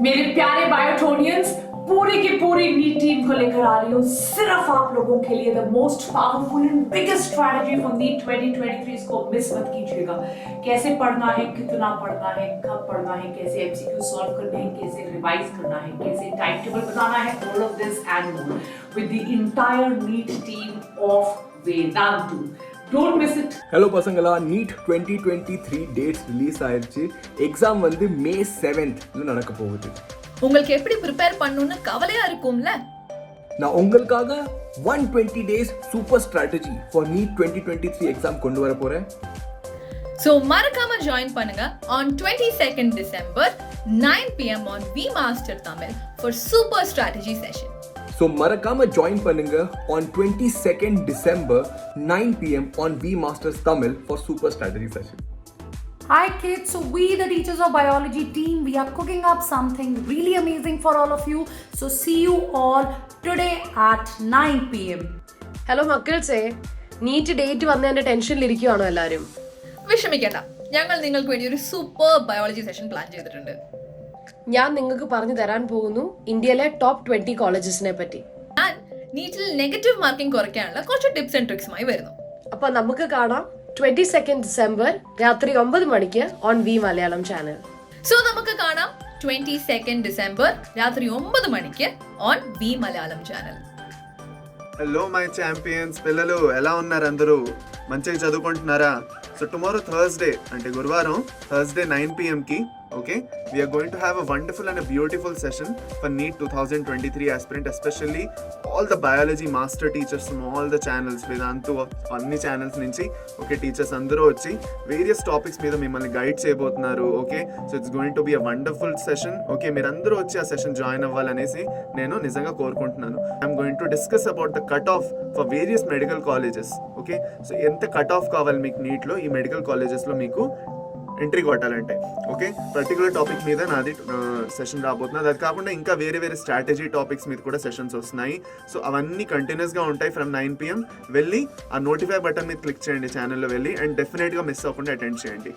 मेरे प्यारे बायोटोनियंस, पूरी की पूरी नीट टीम को लेकर आ रही हूँ सिर्फ आप लोगों के लिए the most powerful and biggest strategy for NEET 2023। इसको मिस मत कीजिएगा। कैसे पढ़ना है, कितना पढ़ना है, कब पढ़ना है, कैसे एमसीक्यू सॉल्व करने हैं, कैसे रिवाइज करना है, कैसे टाइम टेबल बनाना है, all of this and more with the entire NEET team of Vedantu. Don't miss it. Hello பசங்களா, NEET 2023 dates ரிலீஸ் ஆயிருச்சு. எக்ஸாம் வந்து May 7th நடக்க போகுது. உங்களுக்கு எப்படி ப்ரிப்பேர் பண்ணனும்னு கவலையா இருக்கும்ல? நான் உங்களுக்காக 120 days super strategy for NEET 2023 exam கொண்டு வர போறேன். So மறக்காம ஜாயின் பண்ணுங்க on 22nd December 9 pm on V Master Tamil for super strategy session. So மறக்காம ஜாயின் பண்ணுங்க on 22nd December 9 pm on V Masters Tamil for super strategy session. Hi kids, so we the teachers of biology team, we are cooking up something really amazing for all of you. So see you all today at 9 pm. Hello മക്കൾസേ, NEET date വന്നതിന്റെ ടെൻഷനിലിരിക്കുവാണോ എല്ലാവരും? വിഷമിക്കേണ്ട, ഞങ്ങൾ നിങ്ങൾക്ക് വേണ്ടി ഒരു super biology session plan ചെയ്തിട്ടുണ്ട്. ഞാൻ നിങ്ങൾക്ക് പറഞ്ഞു തരാൻ പോകുന്നു ഇന്ത്യയിലെ ടോപ്പ് 20 കോളേജസിനെ പറ്റി. ഞാൻ നീറ്റിൽ നെഗറ്റീവ് മാർക്കിംഗ് കുറയ്ക്കാനുള്ള കുറച്ച് ടിപ്സ് ആൻഡ് ട്രിക്സുമായി വരുന്നു. അപ്പൊ നമുക്ക് കാണാം 22nd December രാത്രി 9 മണിക്ക് on V Malayalam channel. So നമുക്ക് കാണാം 22nd December രാത്രി 9 മണിക്ക് on V Malayalam channel. Hello my champions పిల్లలు, ఎలా ఉన్నారు అందరూ? మంచిగా చదువుకుంటున్నారా? సో టుమారో థర్స్డే అంటే గురువారం థర్స్డే 9 pm కి okay, we are going to have a wonderful and a beautiful session for NEET 2023 aspirant, especially all the biology master teachers from all the channels, Vedantu అన్ని channels నుంచి okay teachers అందరూ వచ్చి various topics మీద మిమ్మల్ని guide చేయబోతున్నారు. Okay, so it's going to be a wonderful session. Okay, మీరందరూ వచ్చి ఆ సెషన్ జాయిన్ అవ్వాలనేసి నేను నిజంగా కోరుకుంటున్నాను. I'm going to discuss about the cut off for various medical colleges. Okay, so ఎంత కట్ ఆఫ్ కావాలి మీకు నీట్లో, ఈ మెడికల్ కాలేజెస్లో మీకు ఎంట్రీ కొట్టాలంటే. ఓకే, పర్టికులర్ టాపిక్ మీద నాది సెషన్ రాబోతున్నది. అది కాకుండా ఇంకా వేరే వేరే స్ట్రాటజీ టాపిక్స్ మీద కూడా సెషన్స్ వస్తున్నాయి. సో అవన్నీ కంటిన్యూస్గా ఉంటాయి ఫ్రమ్ 9 pm. వెళ్ళి ఆ నోటిఫై బటన్ మీద క్లిక్ చేయండి ఛానల్లో వెళ్ళి, అండ్ డెఫినెట్గా మిస్ అవ్వకుండా అటెండ్ చేయండి.